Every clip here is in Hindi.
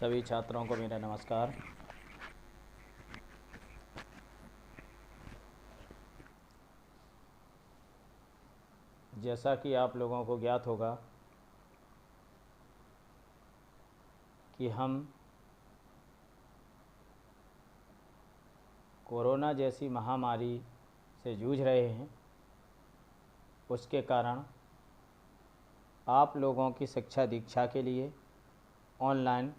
सभी छात्रों को मेरा नमस्कार। जैसा कि आप लोगों को ज्ञात होगा कि हम कोरोना जैसी महामारी से जूझ रहे हैं, उसके कारण आप लोगों की शिक्षा दीक्षा के लिए ऑनलाइन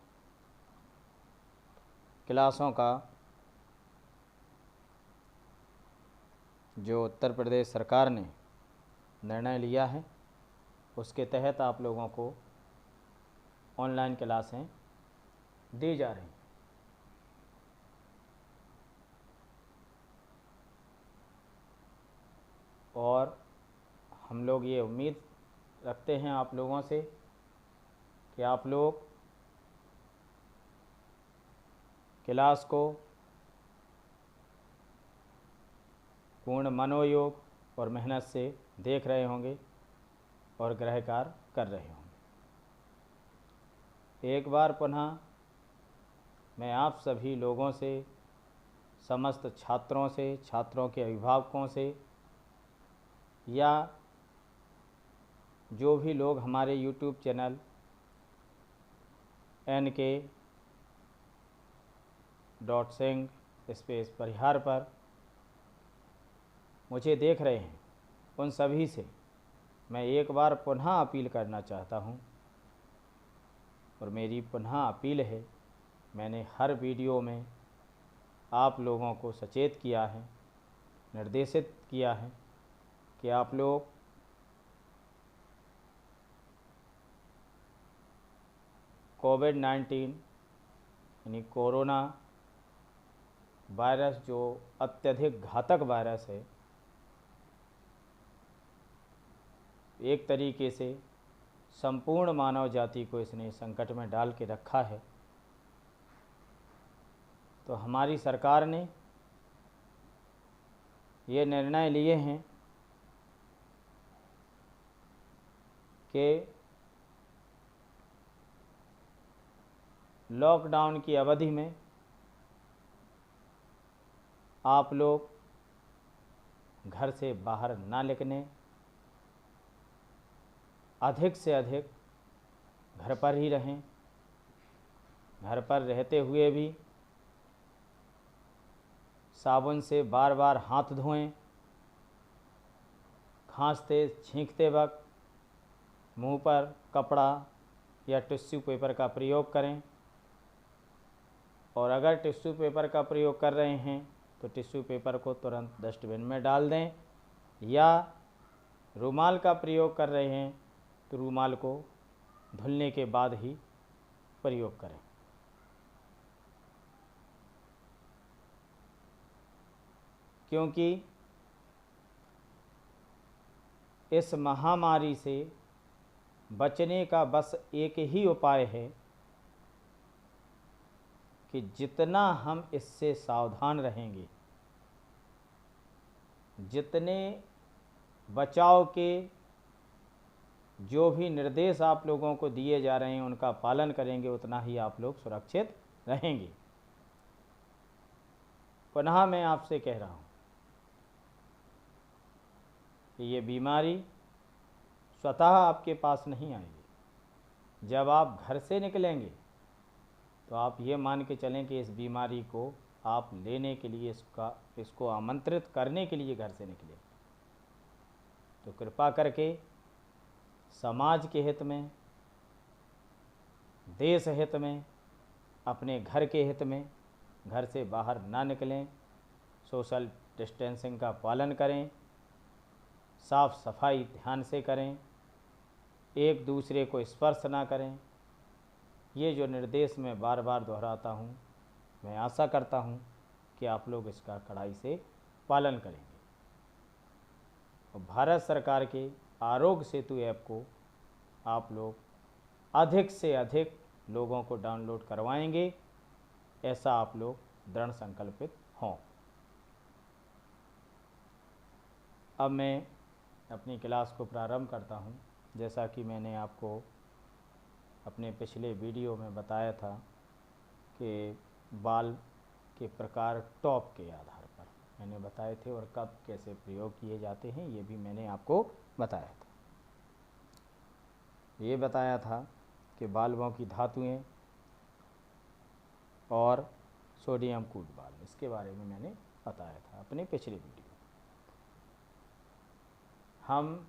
क्लासों का जो उत्तर प्रदेश सरकार ने निर्णय लिया है, उसके तहत आप लोगों को ऑनलाइन क्लासें दी जा रही हैं। और हम लोग ये उम्मीद रखते हैं आप लोगों से कि आप लोग क्लास को पूर्ण मनोयोग और मेहनत से देख रहे होंगे और गृहकार कर रहे होंगे। एक बार पुनः मैं आप सभी लोगों से, समस्त छात्रों से, छात्रों के अभिभावकों से, या जो भी लोग हमारे यूट्यूब चैनल NK.Singh/परिहार पर मुझे देख रहे हैं, उन सभी से मैं एक बार पुनः अपील करना चाहता हूं। और मेरी पुनः अपील है, मैंने हर वीडियो में आप लोगों को सचेत किया है, निर्देशित किया है कि आप लोग कोविड-19 यानी कोरोना वायरस जो अत्यधिक घातक वायरस है, एक तरीके से संपूर्ण मानव जाति को इसने संकट में डाल के रखा है। तो हमारी सरकार ने ये निर्णय लिए हैं कि लॉकडाउन की अवधि में आप लोग घर से बाहर ना निकलें, अधिक से अधिक घर पर ही रहें। घर पर रहते हुए भी साबुन से बार बार हाथ धोएं। खांसते छींकते वक्त मुंह पर कपड़ा या टिश्यू पेपर का प्रयोग करें। और अगर टिश्यू पेपर का प्रयोग कर रहे हैं तो टिश्यू पेपर को तुरंत डस्टबिन में डाल दें, या रुमाल का प्रयोग कर रहे हैं तो रुमाल को धुलने के बाद ही प्रयोग करें। क्योंकि इस महामारी से बचने का बस एक ही उपाय है कि जितना हम इससे सावधान रहेंगे, जितने बचाव के जो भी निर्देश आप लोगों को दिए जा रहे हैं उनका पालन करेंगे, उतना ही आप लोग सुरक्षित रहेंगे। पुनः मैं आपसे कह रहा हूँ कि ये बीमारी स्वतः आपके पास नहीं आएगी। जब आप घर से निकलेंगे तो आप ये मान के चलें कि इस बीमारी को आप लेने के लिए, इसको आमंत्रित करने के लिए घर से निकले। तो कृपा करके समाज के हित में, देश हित में, अपने घर के हित में घर से बाहर ना निकलें। सोशल डिस्टेंसिंग का पालन करें, साफ सफाई ध्यान से करें, एक दूसरे को स्पर्श ना करें। ये जो निर्देश मैं बार बार दोहराता हूँ, मैं आशा करता हूँ कि आप लोग इसका कड़ाई से पालन करेंगे। और भारत सरकार के आरोग्य सेतु ऐप को आप लोग अधिक से अधिक लोगों को डाउनलोड करवाएंगे, ऐसा आप लोग दृढ़ संकल्पित हों। अब मैं अपनी क्लास को प्रारंभ करता हूं। जैसा कि मैंने आपको अपने पिछले वीडियो में बताया था कि बाल्ब के प्रकार टॉप के आधार पर मैंने बताए थे और कब कैसे प्रयोग किए जाते हैं ये भी मैंने आपको बताया था। ये बताया था कि बाल्बों की धातुएं और सोडियम कूल्ड बाल्ब, इसके बारे में मैंने बताया था अपने पिछले वीडियो। हम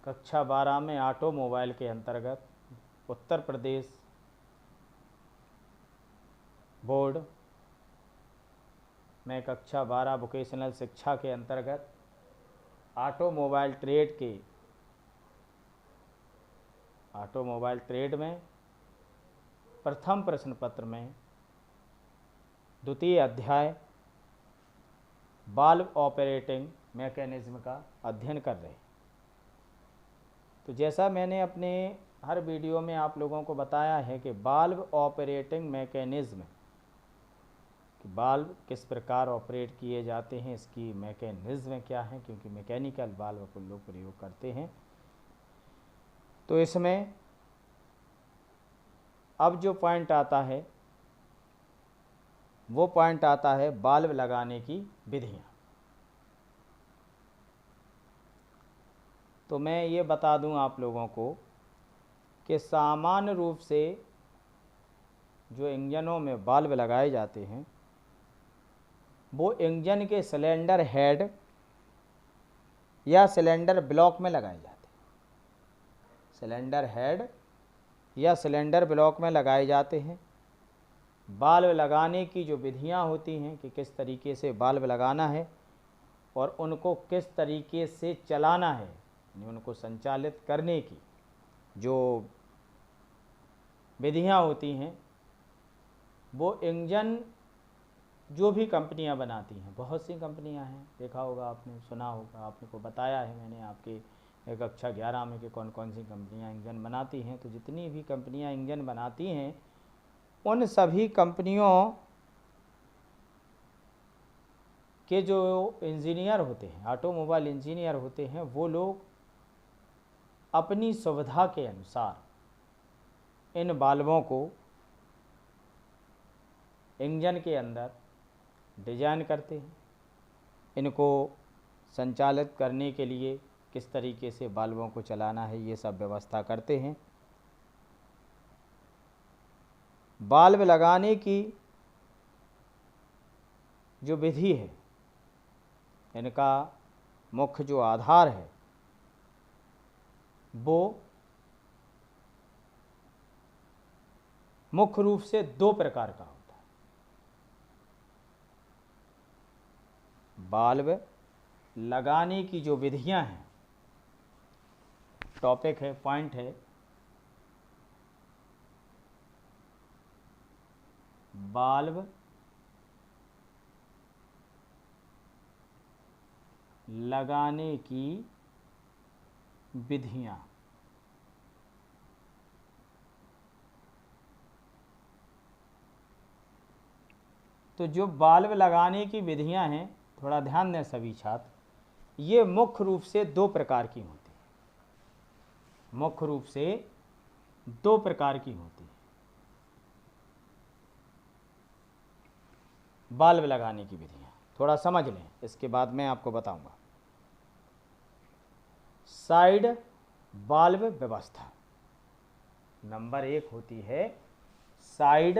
कक्षा 12 में ऑटोमोबाइल के अंतर्गत उत्तर प्रदेश बोर्ड में कक्षा 12 वोकेशनल शिक्षा के अंतर्गत ऑटोमोबाइल ट्रेड में प्रथम प्रश्न पत्र में द्वितीय अध्याय बाल्ब ऑपरेटिंग मैकेनिज्म का अध्ययन कर रहे हैं। तो जैसा मैंने अपने हर वीडियो में आप लोगों को बताया है कि बाल्ब ऑपरेटिंग मैकेनिज्म, कि बाल्ब किस प्रकार ऑपरेट किए जाते हैं, इसकी मैकेनिज्म क्या है, क्योंकि मैकेनिकल बाल्ब को लोग प्रयोग करते हैं। तो इसमें अब जो पॉइंट आता है वो पॉइंट आता है बाल्ब लगाने की विधियाँ। तो मैं ये बता दूं आप लोगों को कि सामान्य रूप से जो इंजनों में बाल्ब लगाए जाते हैं वो इंजन के सिलेंडर हेड या सिलेंडर ब्लॉक में लगाए जाते हैं। सिलेंडर हेड या सिलेंडर ब्लॉक में लगाए जाते हैं। बाल्ब लगाने की जो विधियां होती हैं कि किस तरीके से बाल्ब लगाना है और उनको किस तरीके से चलाना है, यानी उनको संचालित करने की जो विधियां होती हैं, वो इंजन जो भी कंपनियां बनाती हैं, बहुत सी कंपनियां हैं, देखा होगा आपने, सुना होगा, आपने को बताया है मैंने आपके कक्षा 11 में कि कौन कौन सी कंपनियां इंजन बनाती हैं। तो जितनी भी कंपनियां इंजन बनाती हैं उन सभी कंपनियों के जो इंजीनियर होते हैं, ऑटोमोबाइल इंजीनियर होते हैं, वो लोग अपनी सुविधा के अनुसार इन बाल्बों को इंजन के अंदर डिजाइन करते हैं। इनको संचालित करने के लिए किस तरीके से बाल्बों को चलाना है ये सब व्यवस्था करते हैं। बाल्ब लगाने की जो विधि है, इनका मुख्य जो आधार है वो मुख्य रूप से दो प्रकार का होता है। बाल्ब लगाने की जो विधियां हैं, टॉपिक है, पॉइंट है, बाल्ब लगाने की विधियां। तो जो बाल्ब लगाने की विधियां हैं, थोड़ा ध्यान दें सभी छात्र, ये मुख्य रूप से दो प्रकार की होती है। मुख्य रूप से दो प्रकार की होती है बाल्ब लगाने की विधियां। थोड़ा समझ लें, इसके बाद मैं आपको बताऊंगा। साइड बाल्ब व्यवस्था नंबर 1 होती है साइड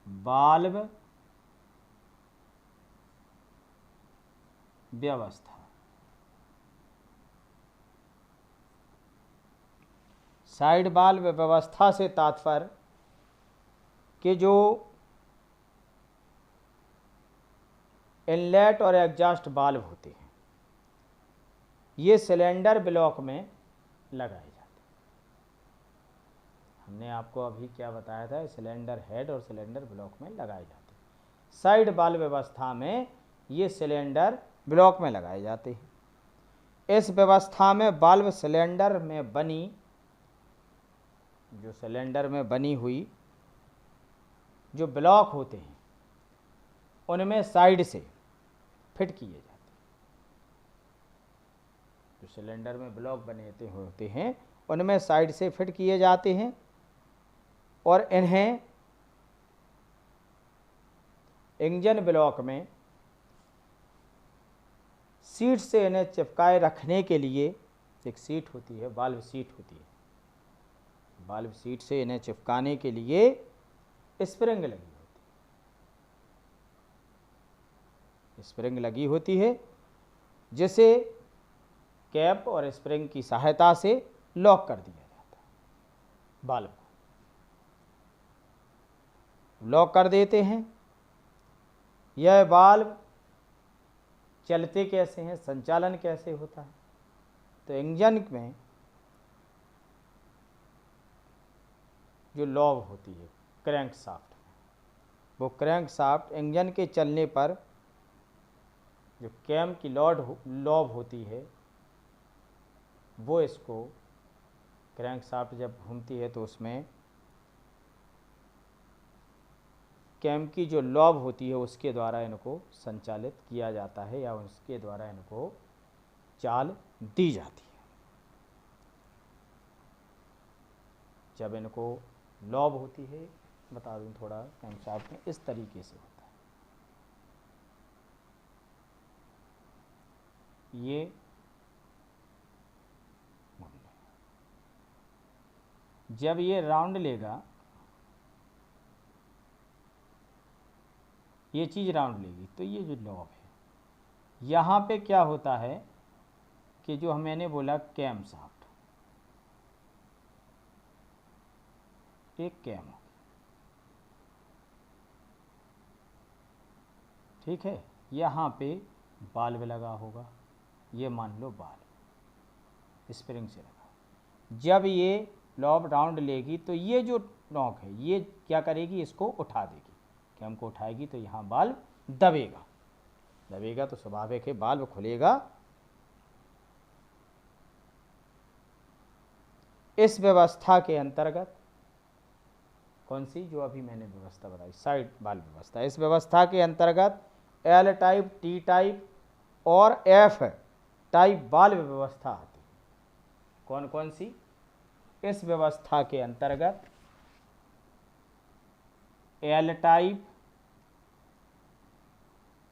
बाल्ब व्यवस्था। साइड बाल्ब व्यवस्था से तात्पर्य कि जो इनलेट और एग्जॉस्ट बाल्ब होते हैं ये सिलेंडर ब्लॉक में लगाए जाते हैं। हमने आपको अभी क्या बताया था, सिलेंडर हेड और सिलेंडर ब्लॉक में लगाए जाते हैं। साइड बाल्ब व्यवस्था में ये सिलेंडर ब्लॉक में लगाए जाते हैं। इस व्यवस्था में बाल्ब सिलेंडर में बनी, जो सिलेंडर में बनी हुई जो ब्लॉक होते हैं उनमें साइड से फिट किए जाते हैं। जो सिलेंडर में ब्लॉक बने होते हैं उनमें साइड से फिट किए जाते हैं और इन्हें इंजन ब्लॉक में सीट से इन्हें चिपकाए रखने के लिए एक सीट होती है, वाल्व सीट होती है। वाल्व सीट से इन्हें चिपकाने के लिए स्प्रिंग लगी होती है, स्प्रिंग लगी होती है जिसे कैप और स्प्रिंग की सहायता से लॉक कर दिया जाता है। वाल्व को लॉक कर देते हैं। यह वाल्व चलते कैसे हैं, संचालन कैसे होता है, तो इंजन में जो लॉब होती है क्रैंक शाफ्ट में, वो क्रैंक शाफ्ट इंजन के चलने पर जो कैम की लॉब होती है वो इसको क्रैंक शाफ्ट जब घूमती है तो उसमें कैम की जो लॉब होती है उसके द्वारा इनको संचालित किया जाता है या उसके द्वारा इनको चाल दी जाती है। जब इनको लॉब होती है, बता दूं थोड़ा, कैम शाफ्ट में इस तरीके से होता है। ये जब ये राउंड लेगा, ये चीज़ राउंड लेगी, तो ये जो लॉब है यहाँ पे क्या होता है कि जो मैंने बोला कैम शाफ्ट, एक कैम, ठीक है, यहाँ पे बाल्ब लगा होगा, ये मान लो बाल्ब स्प्रिंग से लगा। जब ये लॉब राउंड लेगी तो ये जो नॉक है ये क्या करेगी, इसको उठा देगी, कैम को उठाएगी तो यहाँ बाल्ब दबेगा। दबेगा तो स्वाभाविक है बाल्ब खुलेगा। इस व्यवस्था के अंतर्गत, कौन सी, जो अभी मैंने व्यवस्था बताई, साइड बाल्ब व्यवस्था, इस व्यवस्था के अंतर्गत एल टाइप, टी टाइप और एफ टाइप बाल्ब व्यवस्था आती है। कौन कौन सी? इस व्यवस्था के अंतर्गत एल टाइप,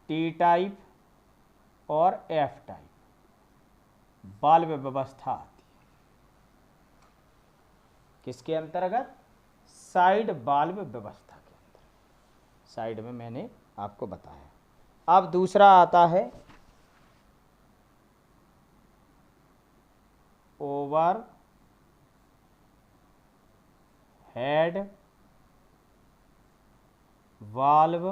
टी टाइप और एफ टाइप बाल्ब व्यवस्था आती है। किसके अंतर्गत? साइड बाल्ब व्यवस्था के अंतर्गत। साइड में मैंने आपको बताया। अब दूसरा आता है ओवर हेड वाल्व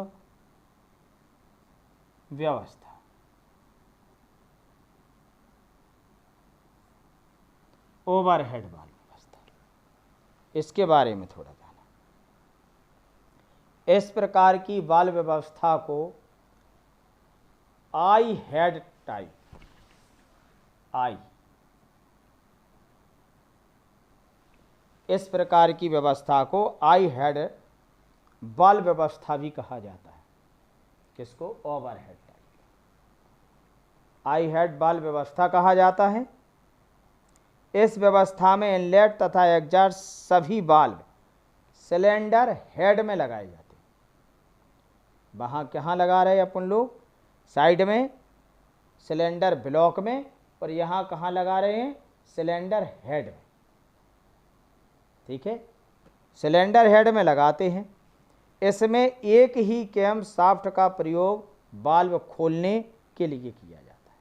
व्यवस्था। ओवरहेड वाल्व व्यवस्था, इसके बारे में थोड़ा जाना। इस प्रकार की वाल्व व्यवस्था को आई हेड टाइप, आई, इस प्रकार की व्यवस्था को आई हेड वाल्व व्यवस्था भी कहा जाता है। किसको? ओवरहेड टाइप, आई हेड वाल्व व्यवस्था कहा जाता है। इस व्यवस्था में इनलेट तथा एग्जॉस्ट सभी वाल्व सिलेंडर हेड में लगाए जाते हैं। वहाँ कहाँ लगा रहे अपन लोग? साइड में सिलेंडर ब्लॉक में, और यहाँ कहाँ लगा रहे हैं? सिलेंडर हेड में। ठीक है, सिलेंडर हेड में लगाते हैं। इसमें एक ही कैम शाफ्ट का प्रयोग वाल्व खोलने के लिए किया जाता है।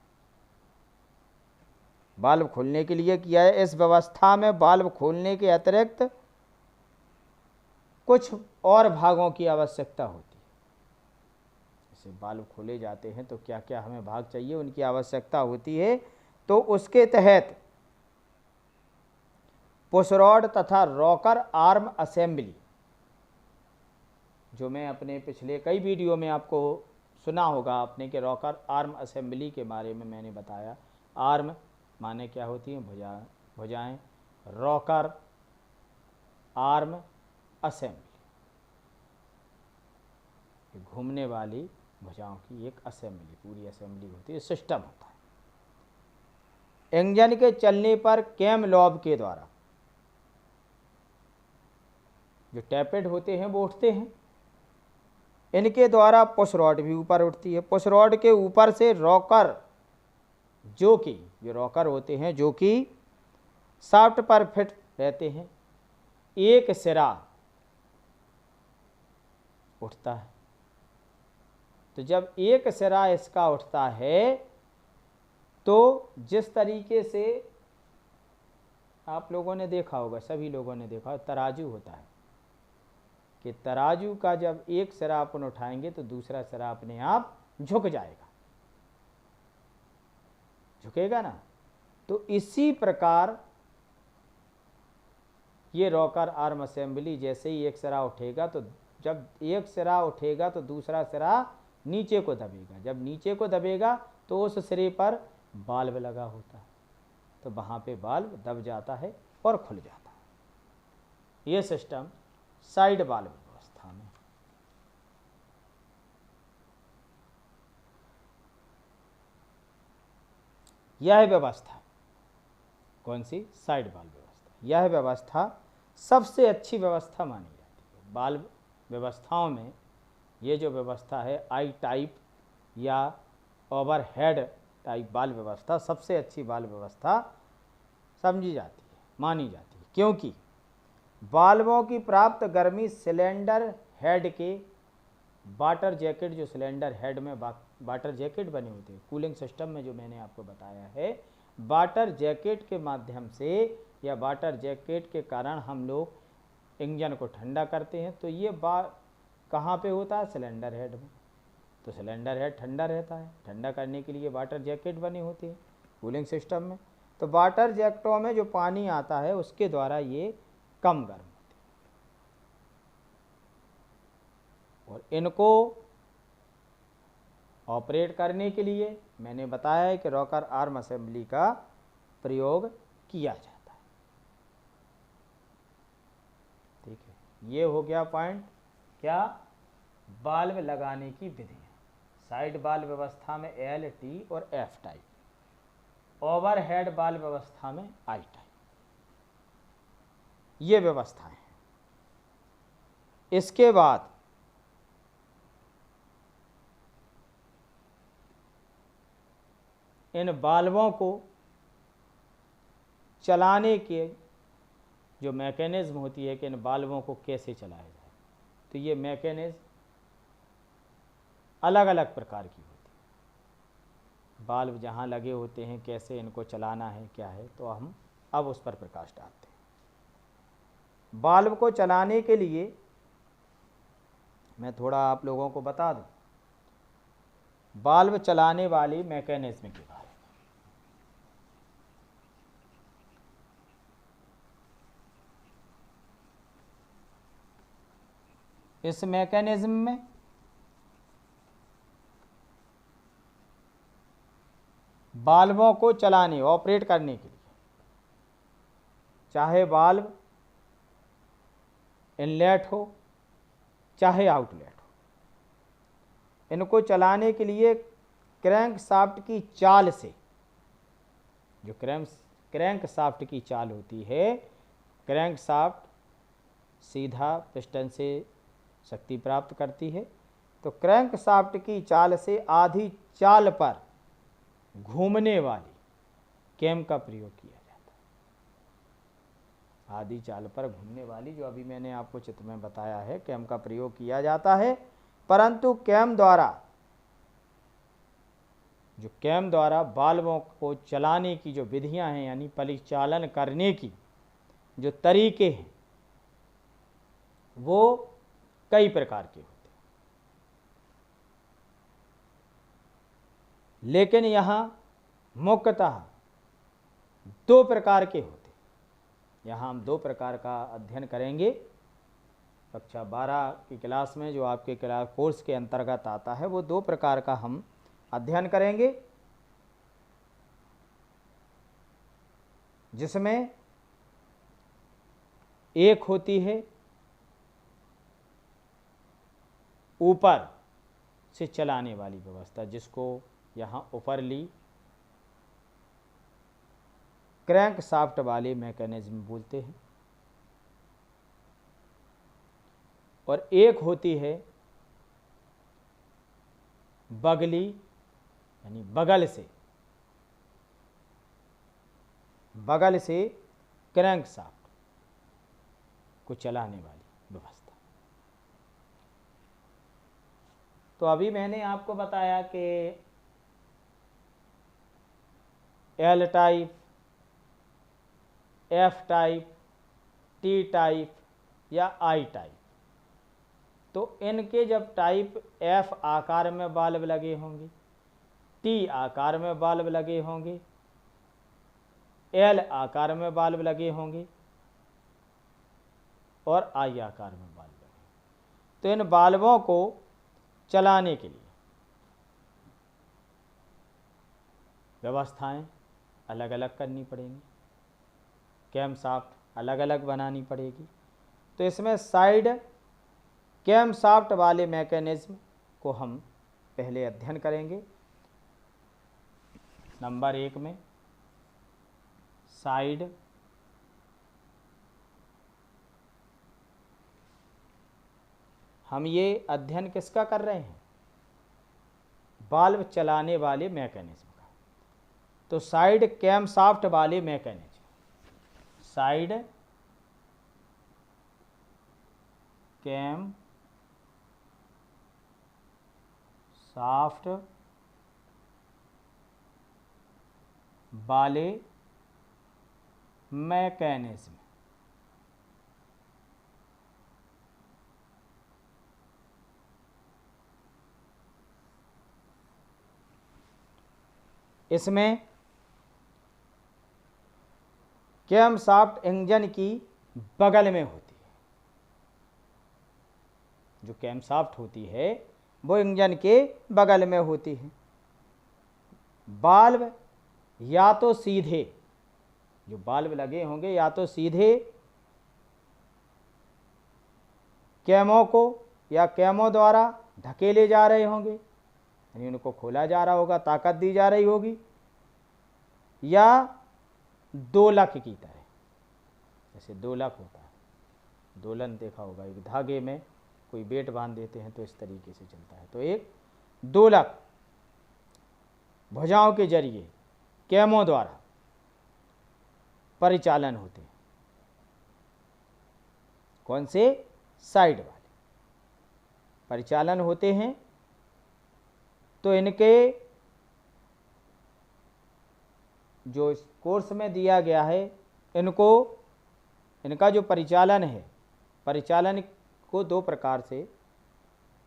वाल्व खोलने के लिए किया है। इस व्यवस्था में वाल्व खोलने के अतिरिक्त कुछ और भागों की आवश्यकता होती है। जैसे वाल्व खोले जाते हैं तो क्या क्या हमें भाग चाहिए, उनकी आवश्यकता होती है। तो उसके तहत पुश रॉड तथा रॉकर आर्म असेंबली, जो मैं अपने पिछले कई वीडियो में आपको सुना होगा आपने कि रॉकर आर्म असेंबली के बारे में मैंने बताया। आर्म माने क्या होती हैं? भुजाएं। रॉकर आर्म असेंबली, घूमने वाली भुजाओं की एक असेंबली, पूरी असेंबली होती है, सिस्टम होता है। इंजन के चलने पर कैम लॉब के द्वारा जो टैपेड होते हैं वो उठते हैं, इनके द्वारा पुश रॉड भी ऊपर उठती है। पुश रॉड के ऊपर से रॉकर, जो कि ये रॉकर होते हैं जो कि शाफ्ट पर फिट रहते हैं, एक सिरा उठता है। तो जब एक सिरा इसका उठता है तो जिस तरीके से आप लोगों ने देखा होगा, सभी लोगों ने देखा, तराजू होता है कि तराजू का जब एक सिरा अपन उठाएंगे तो दूसरा सिरा अपने आप झुक जाएगा, झुकेगा ना। तो इसी प्रकार ये रॉकर आर्म असेंबली, जैसे ही एक सिरा उठेगा तो जब एक सिरा उठेगा तो दूसरा सिरा नीचे को दबेगा, जब नीचे को दबेगा तो उस सिरे पर बाल्ब लगा होता है, तो वहाँ पे बाल्ब दब जाता है और खुल जाता है। ये सिस्टम साइड बाल्ब व्यवस्था में। यह व्यवस्था कौन सी? साइड बाल्ब व्यवस्था। यह व्यवस्था सबसे अच्छी व्यवस्था मानी जाती है बाल्ब व्यवस्थाओं में। ये जो व्यवस्था है आई टाइप या ओवरहेड टाइप बाल्ब व्यवस्था सबसे अच्छी बाल्ब व्यवस्था समझी जाती है, मानी जाती है, क्योंकि बाल्बों की प्राप्त गर्मी सिलेंडर हेड के वाटर जैकेट, जो सिलेंडर हेड में वाटर जैकेट बने होते हैं कूलिंग सिस्टम में, जो मैंने आपको बताया है, वाटर जैकेट के माध्यम से या वाटर जैकेट के कारण हम लोग इंजन को ठंडा करते हैं। तो ये कहाँ पे होता है? सिलेंडर हेड में। तो सिलेंडर हेड ठंडा रहता है, ठंडा करने के लिए वाटर जैकेट बने होते हैं कूलिंग सिस्टम में। तो वाटर जैकेटों में जो पानी आता है उसके द्वारा ये कम गर्म होते हैं। और इनको ऑपरेट करने के लिए मैंने बताया है कि रॉकर आर्म असेंबली का प्रयोग किया जाता है। ठीक है, ये हो गया पॉइंट। क्या? बाल्ब लगाने की विधि। साइड बाल्ब व्यवस्था में एल, टी और एफ टाइप, ओवरहेड बाल्ब व्यवस्था में आई टाइप, ये व्यवस्थाएं हैं। इसके बाद इन बाल्बों को चलाने के जो मैकेनिज्म होती है कि इन बाल्बों को कैसे चलाया जाए, तो ये मैकेनिज्म अलग अलग प्रकार की होती है। बाल्ब जहाँ लगे होते हैं कैसे इनको चलाना है क्या है, तो हम अब उस पर प्रकाश डालते हैं। बाल्ब को चलाने के लिए मैं थोड़ा आप लोगों को बता दूं बाल्ब चलाने वाली मैकेनिज्म के बारे में। इस मैकेनिज्म में बाल्बों को चलाने, ऑपरेट करने के लिए, चाहे बाल्ब इनलेट हो चाहे आउटलेट हो, इनको चलाने के लिए क्रैंक शाफ्ट की चाल से, जो क्रैंक शाफ्ट की चाल होती है, क्रैंक शाफ्ट सीधा पिस्टन से शक्ति प्राप्त करती है, तो क्रैंक शाफ्ट की चाल से आधी चाल पर घूमने वाली कैम का प्रयोग किया जाता है। आधी चाल पर घूमने वाली, जो अभी मैंने आपको चित्र में बताया है, कैम का प्रयोग किया जाता है। परंतु कैम द्वारा बाल्बों को चलाने की जो विधियां हैं, यानी परिचालन करने की जो तरीके हैं, वो कई प्रकार के होते हैं। लेकिन यहाँ मुख्यतः दो प्रकार के होते हैं। यहाँ हम दो प्रकार का अध्ययन करेंगे। कक्षा 12 की क्लास में, जो आपके क्लास कोर्स के अंतर्गत आता है, वो दो प्रकार का हम अध्ययन करेंगे, जिसमें एक होती है ऊपर से चलाने वाली व्यवस्था, जिसको यहाँ ऊपरली क्रैंक शाफ्ट वाले मैकेनिज्म बोलते हैं। और एक होती है बगली यानी बगल से क्रैंक शाफ्ट को चलाने वाली व्यवस्था। तो अभी मैंने आपको बताया कि L type, F type, T type या आई टाइप। तो इनके जब टाइप एफ आकार में बाल्ब लगे होंगे, टी आकार में बाल्ब लगे होंगे, एल आकार में बाल्ब लगे होंगे और आई आकार में बाल्ब लगे, तो इन बाल्बों को चलाने के लिए व्यवस्थाएं अलग अलग करनी पड़ेंगी, कैम शाफ्ट अलग अलग बनानी पड़ेगी। तो इसमें साइड कैम शाफ्ट वाले मैकेनिज्म को हम पहले अध्ययन करेंगे। नंबर 1 में साइड हम ये अध्ययन किसका कर रहे हैं? बाल्ब चलाने वाले मैकेनिज्म का। तो साइड कैम शाफ्ट वाले मैकेनिज्म, साइड कैम शाफ्ट वाले मैकेनिज्म, इसमें कैम शाफ्ट इंजन की बगल में होती है। जो कैम शाफ्ट होती है वो इंजन के बगल में होती है। बाल्ब या तो सीधे, जो बाल्ब लगे होंगे या तो सीधे कैमों को या कैमों द्वारा धकेले जा रहे होंगे, यानी उनको खोला जा रहा होगा, ताकत दी जा रही होगी, या दोलक की तरह, जैसे दोलक होता है, दोलन देखा होगा, एक धागे में कोई बेट बांध देते हैं तो इस तरीके से चलता है। तो एक दोलक भुजाओं के जरिए कैमों द्वारा परिचालन होते हैं। कौन से? साइड वाले परिचालन होते हैं। तो इनके जो इस कोर्स में दिया गया है, इनका जो परिचालन है, परिचालन को 2 प्रकार से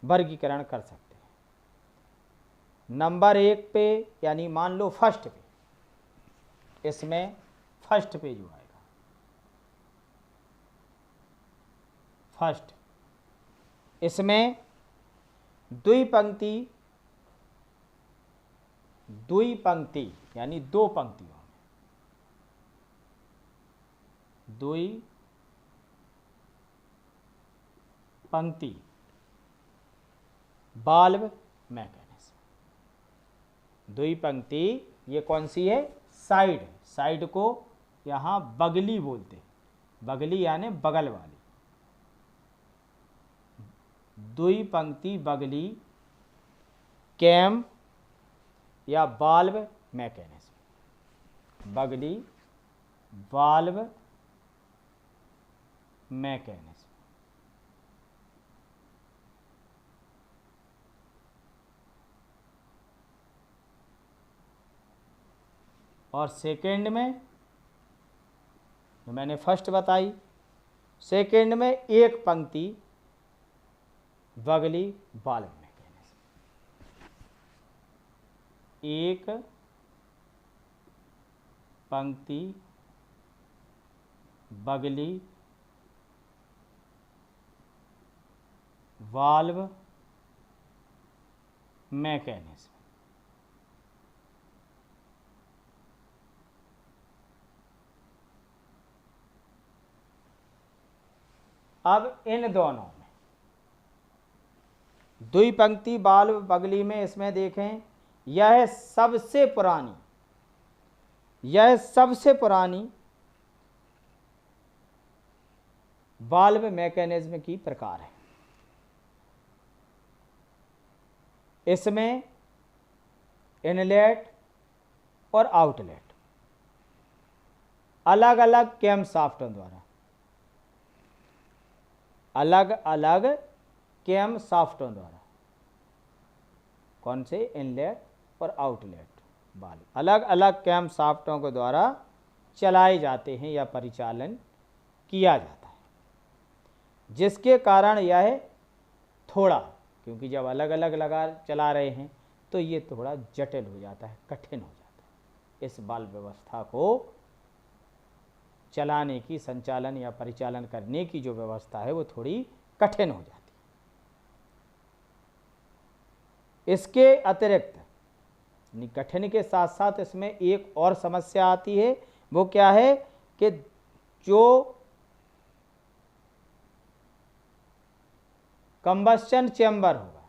वर्गीकरण कर सकते हैं। नंबर 1 पे, यानी मान लो फर्स्ट पे, इसमें फर्स्ट पे जो आएगा, फर्स्ट, इसमें द्विपंक्ति यानी 2 पंक्तियों में, द्विपंक्ति बाल्ब मैकेनिज्म। द्विपंक्ति ये कौन सी है? साइड। साइड को यहाँ बगली बोलते हैं, बगली यानी बगल वाली। द्विपंक्ति बगली कैम या बाल्ब मैकेनिज्म, बगली बाल्ब मैकेनिज्म। और सेकेंड में जो मैंने फर्स्ट बताई, सेकेंड में एक पंक्ति बगली बाल्ब मैकेनिज्म, एक पंक्ति बगली वाल्व मैकेनिज्म। अब इन दोनों में, द्विपंक्ति बाल्ब बगली में, इसमें देखें, यह सबसे पुरानी यह सबसे पुरानी वाल्व मैकेनिज्म की प्रकार है। इसमें इनलेट और आउटलेट अलग अलग कैम शाफ्टों द्वारा, अलग अलग कैम शाफ्टों द्वारा, कौन से, इनलेट और आउटलेट वाल्व अलग अलग कैम शाफ्टों के द्वारा चलाए जाते हैं या परिचालन किया जाता है, जिसके कारण यह थोड़ा, क्योंकि जब अलग अलग लगा चला रहे हैं तो ये थोड़ा जटिल हो जाता है, कठिन हो जाता है। इस वाल्व व्यवस्था को चलाने की, संचालन या परिचालन करने की जो व्यवस्था है वो थोड़ी कठिन हो जाती है। इसके अतिरिक्त कठिन के साथ साथ इसमें एक और समस्या आती है। वो क्या है कि जो कंबस्चन चैम्बर होगा,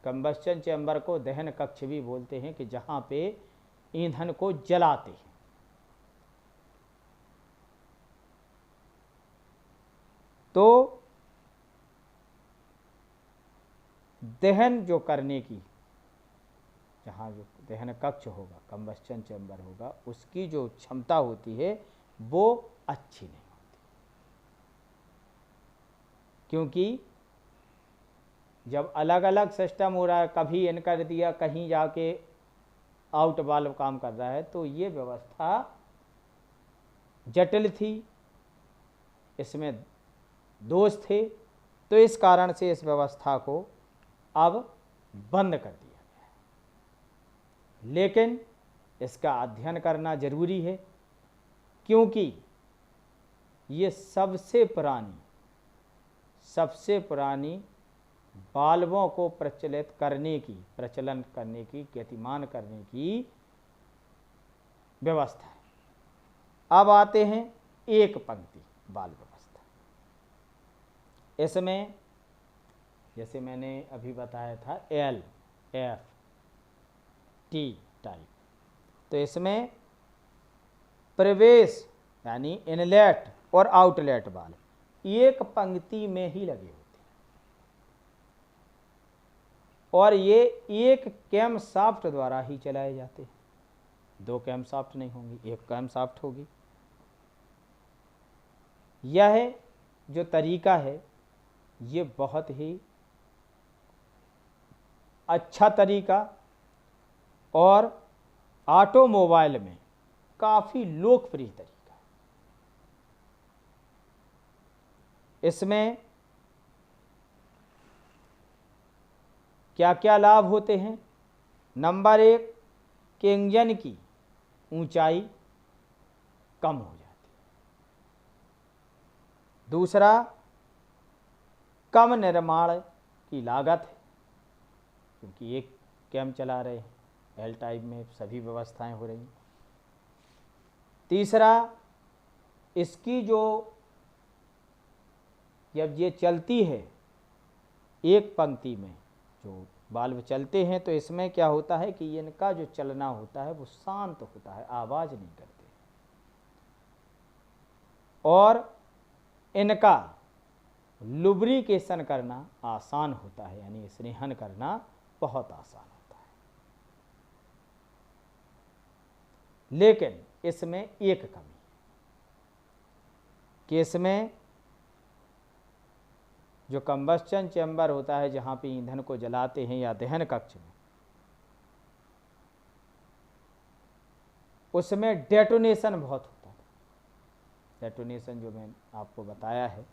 कंबस्चन चैम्बर को दहन कक्ष भी बोलते हैं, कि जहाँ पे ईंधन को जलाते हैं, तो दहन जो करने की, जहाँ जो दहन कक्ष होगा, कंबस्चन चैम्बर होगा, उसकी जो क्षमता होती है वो अच्छी नहीं होती, क्योंकि जब अलग अलग सिस्टम हो रहा है, कभी इन कर दिया, कहीं जाके आउट वाल्व काम कर रहा है, तो ये व्यवस्था जटिल थी, इसमें दोष थे, तो इस कारण से इस व्यवस्था को अब बंद कर दिया गया है। लेकिन इसका अध्ययन करना जरूरी है, क्योंकि ये सबसे पुरानी वाल्वों को प्रचलन करने की, गतिमान करने की व्यवस्था है। अब आते हैं एक पंक्ति वाल्व व्यवस्था। इसमें जैसे मैंने अभी बताया था एल, एफ, टी टाइप, तो इसमें प्रवेश यानी इनलेट और आउटलेट वाल्व एक पंक्ति में ही लगे होते हैं, और ये एक कैम शाफ्ट द्वारा ही चलाए जाते हैं। दो कैम शाफ्ट नहीं होंगी, एक कैम शाफ्ट होगी। यह जो तरीका है ये बहुत ही अच्छा तरीका और ऑटोमोबाइल में काफ़ी लोकप्रिय तरीका है। इसमें क्या क्या लाभ होते हैं? नंबर एक, कि इंजन की ऊंचाई कम हो जाती है। दूसरा, कम निर्माण की लागत है, क्योंकि एक कैम चला रहे हैं, एल टाइप में सभी व्यवस्थाएं हो रही। तीसरा, इसकी जो जब ये चलती है एक पंक्ति में, जो वाल्व चलते हैं, तो इसमें क्या होता है कि इनका जो चलना होता है वो शांत होता है, आवाज़ नहीं करते, और इनका लुब्रिकेशन करना आसान होता है, यानी स्नेहन करना बहुत आसान होता है। लेकिन इसमें एक कमी है कि इसमें जो कंबस्चन चैम्बर होता है, जहाँ पे ईंधन को जलाते हैं या दहन कक्ष में, उसमें डेटोनेशन बहुत होता है। डेटोनेशन जो मैंने आपको बताया है,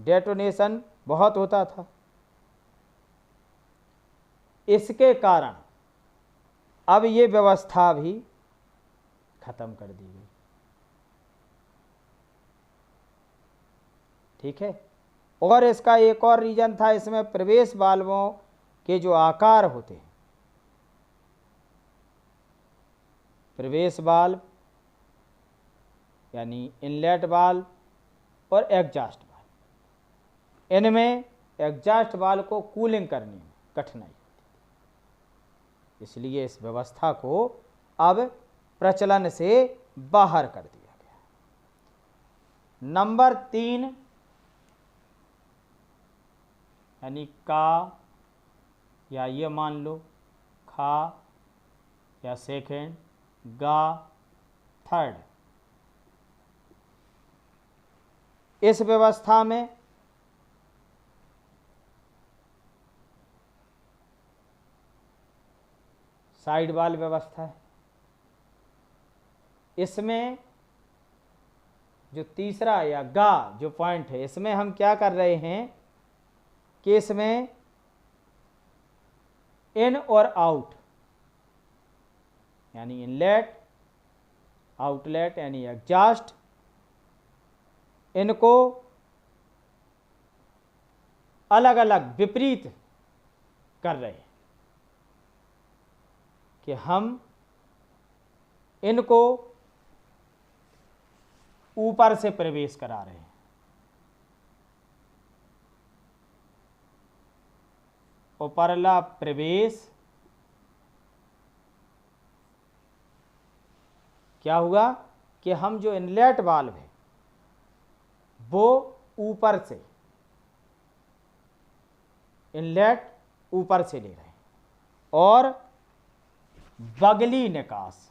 डेटोनेशन बहुत होता था। इसके कारण अब ये व्यवस्था भी खत्म कर दी गई। ठीक है। और इसका एक और रीजन था, इसमें प्रवेश वाल्वों के जो आकार होते हैं, प्रवेश वाल्व यानी इनलेट वाल्व और एग्जॉस्ट वाल्व, इनमें एग्जॉस्ट वाल्व को कूलिंग करने में कठिनाई होती थी। इसलिए इस व्यवस्था को अब प्रचलन से बाहर कर दिया गया। नंबर 3 यानी का, या ये मान लो खा, या सेकेंड गा, थर्ड। इस व्यवस्था में साइड वाल व्यवस्था है। इसमें जो तीसरा या गा जो पॉइंट है, इसमें हम क्या कर रहे हैं कि इसमें इन और आउट यानी इनलेट, आउटलेट यानी एग्जॉस्ट, इनको अलग अलग विपरीत कर रहे हैं कि हम इनको ऊपर से प्रवेश करा रहे हैं उपरला प्रवेश। क्या हुआ कि हम जो इनलेट वाल्व है वो ऊपर से, इनलेट ऊपर से ले रहे हैं, और बगली निकास,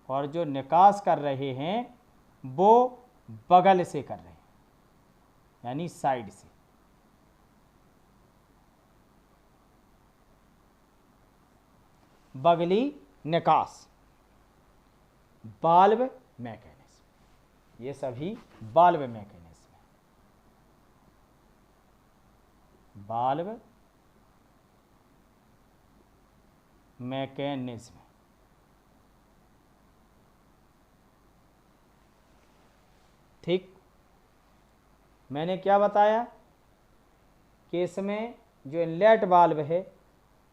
और जो निकास कर रहे हैं वो बगल से कर रहे हैं यानी साइड से। बगली निकास, वाल्व मैकेनिज्म, ये सभी वाल्व मैकेनिज्म है। वाल्व मैकेनिज्म, ठीक। मैंने क्या बताया कि इसमें जो इनलेट वाल्व है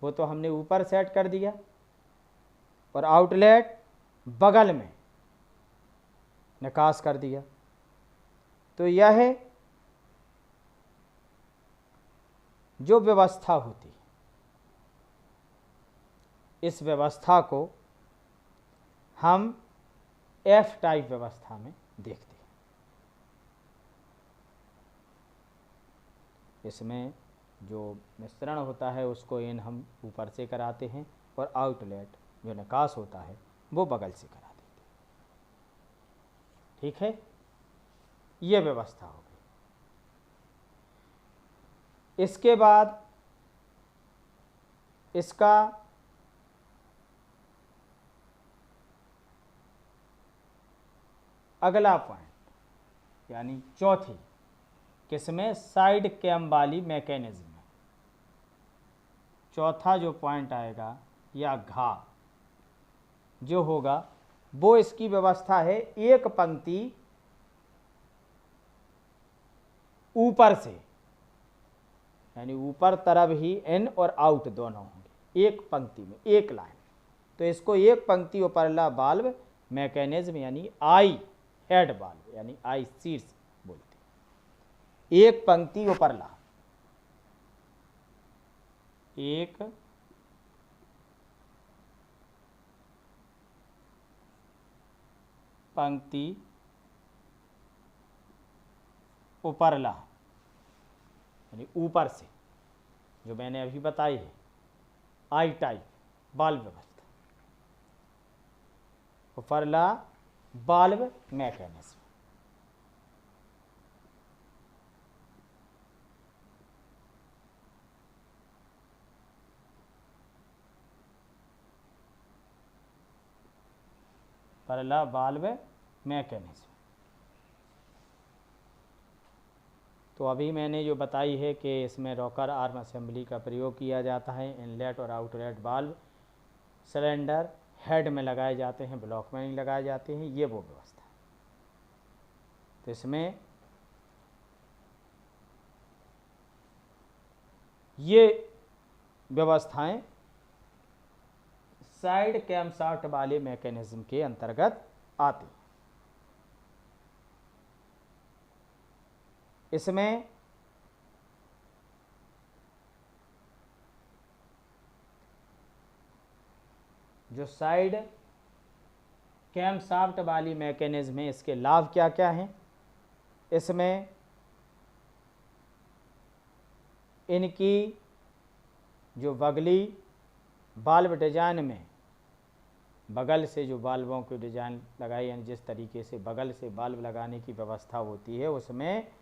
वो तो हमने ऊपर सेट कर दिया, और आउटलेट बगल में निकास कर दिया। तो यह जो व्यवस्था होती है, इस व्यवस्था को हम एफ टाइप व्यवस्था में देखते हैं। इसमें जो मिश्रण होता है उसको इन हम ऊपर से कराते हैं, और आउटलेट जो निकास होता है वो बगल से करा देते हैं। ठीक है, ये व्यवस्था हो गई। इसके बाद इसका अगला पॉइंट यानी चौथी, किसमें, साइड कैम वाली मैकेनिज्म में चौथा जो पॉइंट आएगा या घा जो होगा वो इसकी व्यवस्था है एक पंक्ति ऊपर से, यानी ऊपर तरफ ही इन और आउट दोनों होंगे एक पंक्ति में, एक लाइन। तो इसको एक पंक्ति उपरला वाल्व मैकेनिज्म यानी आई हेड वाल्व यानी आई शीर्ष बोलते हैं। एक पंक्ति उपरला, एक पंक्ति उपरला यानी ऊपर से, जो मैंने अभी बताई है आई टाइप वाल्व व्यवस्था, उपरला वाल्व मैकेनिज्म। उपरला वाल्व मैकेनिज्म। तो अभी मैंने जो बताई है कि इसमें रॉकर आर्म असेंबली का प्रयोग किया जाता है। इनलेट और आउटलेट वाल्व सिलेंडर हेड में लगाए जाते हैं, ब्लॉक में नहीं लगाए जाते हैं, ये वो व्यवस्था है। तो इसमें ये व्यवस्थाएं साइड कैम शाफ्ट वाले मैकेनिज्म के अंतर्गत आती हैं। इसमें जो साइड कैम शाफ्ट वाली मैकेनिज्म है, इसके लाभ क्या क्या हैं। इसमें इनकी जो बगली बाल्ब डिजाइन में बगल से जो बाल्बों की डिजाइन लगाई, यानी जिस तरीके से बगल से बाल्ब लगाने की व्यवस्था होती है, उसमें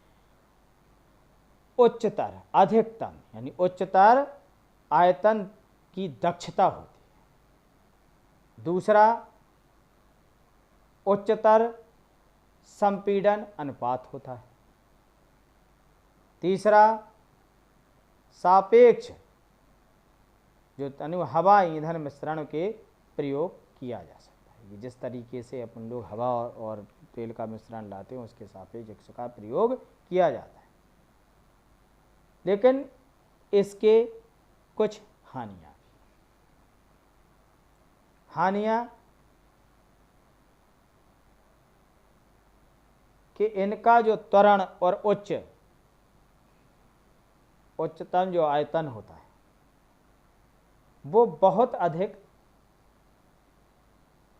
उच्चतर अधिकतम यानी उच्चतर आयतन की दक्षता होती है। दूसरा, उच्चतर संपीड़न अनुपात होता है। तीसरा, सापेक्ष जो हवा ईंधन मिश्रण के प्रयोग किया जा सकता है। ये जिस तरीके से अपन लोग हवा और तेल का मिश्रण लाते हैं, उसके सापेक्ष का प्रयोग किया जाता है। लेकिन इसके कुछ हानियाँ भी। हानियाँ कि इनका जो त्वरण और उच्चतम जो आयतन होता है वो बहुत अधिक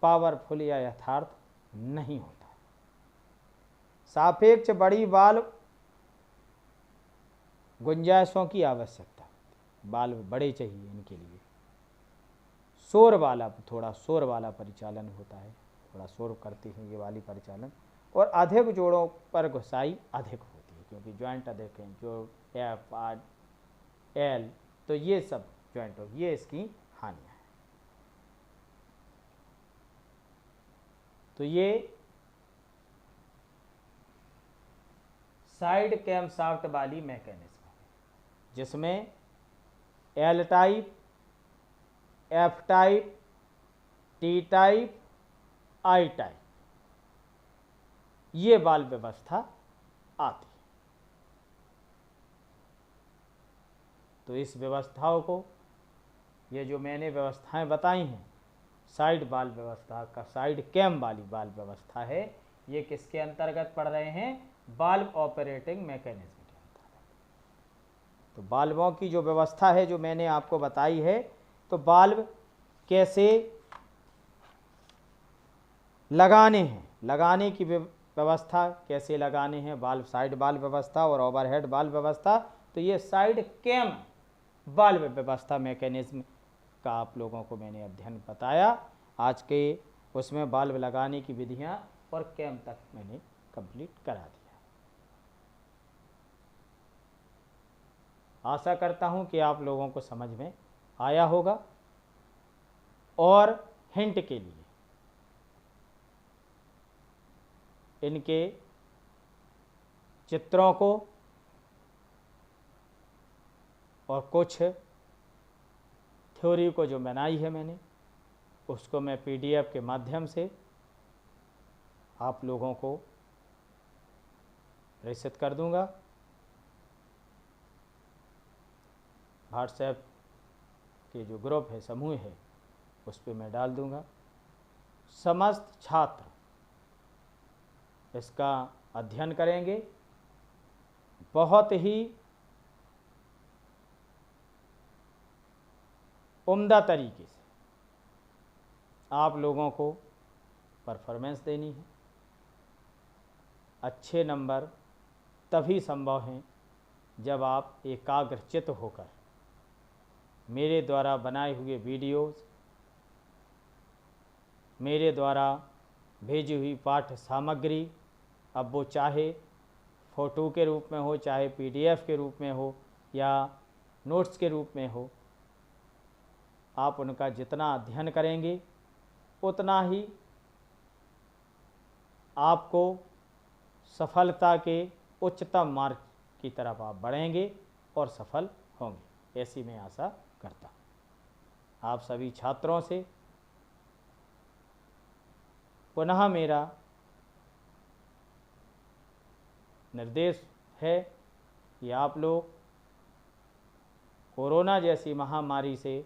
पावरफुल या यथार्थ नहीं होता है। सापेक्ष बड़ी बाल्ब गुंजाइशों की आवश्यकता होती है, बाल्ब बड़े चाहिए इनके लिए। शोर वाला, थोड़ा शोर वाला परिचालन होता है, थोड़ा शोर करते हैं ये वाली परिचालन, और अधिक जोड़ों पर घुसाई अधिक होती है क्योंकि जॉइंट अधिक हैं, जो एफ आर एल, तो ये सब जॉइंट हो, ये इसकी हानियाँ हैं। तो ये साइड कैम शाफ्ट वाली मैकेनिज्म है, जिसमें L type, F type, T type, I type ये बाल्ब व्यवस्था आती है। तो इस व्यवस्थाओं को, ये जो मैंने व्यवस्थाएं बताई हैं, साइड बाल्ब व्यवस्था का साइड कैम वाली बाल्ब व्यवस्था है, ये किसके अंतर्गत पड़ रहे हैं? बाल्ब ऑपरेटिंग मैकेनिज्म के अंतर्गत। तो बाल्बों की जो व्यवस्था है जो मैंने आपको बताई है, तो बाल्ब कैसे लगाने हैं, लगाने की व्यवस्था कैसे लगाने हैं, बाल्ब साइड बाल्ब व्यवस्था और ओवरहेड बाल्ब व्यवस्था, तो ये साइड कैम बाल्ब व्यवस्था मैकेनिज्म का आप लोगों को मैंने अध्ययन बताया। आज के उसमें बाल्ब लगाने की विधियां और कैम तक मैंने कंप्लीट करा दिया। आशा करता हूं कि आप लोगों को समझ में आया होगा। और हिंट के लिए इनके चित्रों को और कुछ थ्योरी को जो बनाई है मैंने, उसको मैं पीडीएफ के माध्यम से आप लोगों को प्रेषित कर दूंगा। व्हाट्सएप के जो ग्रुप है, समूह है, उस पर मैं डाल दूंगा। समस्त छात्र इसका अध्ययन करेंगे। बहुत ही उम्दा तरीके से आप लोगों को परफॉर्मेंस देनी है। अच्छे नंबर तभी संभव हैं जब आप एकाग्रचित्त होकर मेरे द्वारा बनाए हुए वीडियोस, मेरे द्वारा भेजी हुई पाठ्य सामग्री, अब वो चाहे फ़ोटो के रूप में हो, चाहे पीडीएफ के रूप में हो या नोट्स के रूप में हो, आप उनका जितना अध्ययन करेंगे उतना ही आपको सफलता के उच्चतम मार्ग की तरफ आप बढ़ेंगे और सफल होंगे, ऐसी मैं आशा करता हूँ। आप सभी छात्रों से पुनः मेरा निर्देश है कि आप लोग कोरोना जैसी महामारी से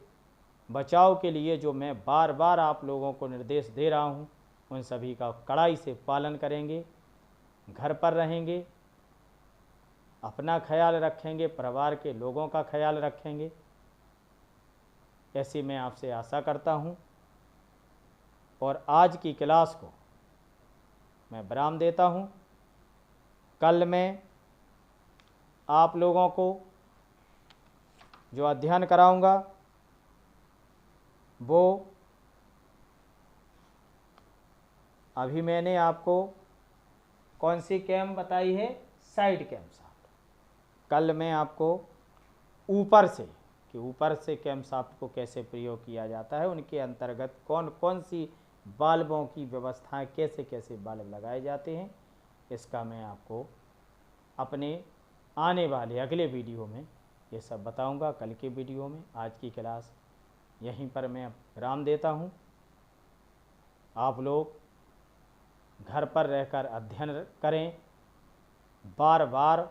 बचाव के लिए जो मैं बार बार आप लोगों को निर्देश दे रहा हूँ, उन सभी का कड़ाई से पालन करेंगे, घर पर रहेंगे, अपना ख्याल रखेंगे, परिवार के लोगों का ख्याल रखेंगे, ऐसी मैं आपसे आशा करता हूँ। और आज की क्लास को मैं विराम देता हूँ। कल मैं आप लोगों को जो अध्ययन कराऊंगा वो अभी मैंने आपको कौन सी कैम बताई है, साइड कैम शाफ्ट। कल मैं आपको ऊपर से कैम शाफ्ट को कैसे प्रयोग किया जाता है, उनके अंतर्गत कौन कौन सी बाल्बों की व्यवस्थाएं, कैसे कैसे बाल्ब लगाए जाते हैं, इसका मैं आपको अपने आने वाले अगले वीडियो में ये सब बताऊंगा। कल के वीडियो में आज की क्लास यहीं पर मैं विराम देता हूं। आप लोग घर पर रहकर अध्ययन करें, बार बार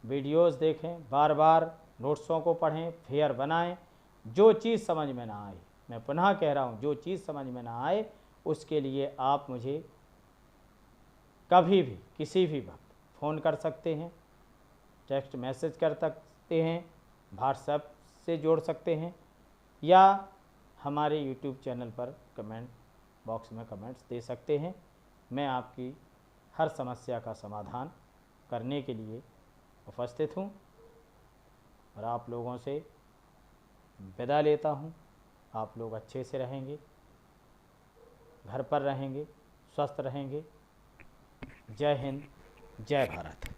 वीडियोस देखें, बार बार नोट्सों को पढ़ें, फेयर बनाएं। जो चीज़ समझ में ना आए, मैं पुनः कह रहा हूं, जो चीज़ समझ में ना आए उसके लिए आप मुझे कभी भी किसी भी वक्त फ़ोन कर सकते हैं, टेक्स्ट मैसेज कर सकते हैं, व्हाट्सएप से जोड़ सकते हैं, या हमारे यूट्यूब चैनल पर कमेंट बॉक्स में कमेंट्स दे सकते हैं। मैं आपकी हर समस्या का समाधान करने के लिए उपस्थित हूँ और आप लोगों से विदा लेता हूँ। आप लोग अच्छे से रहेंगे, घर पर रहेंगे, स्वस्थ रहेंगे। जय हिंद, जय भारत।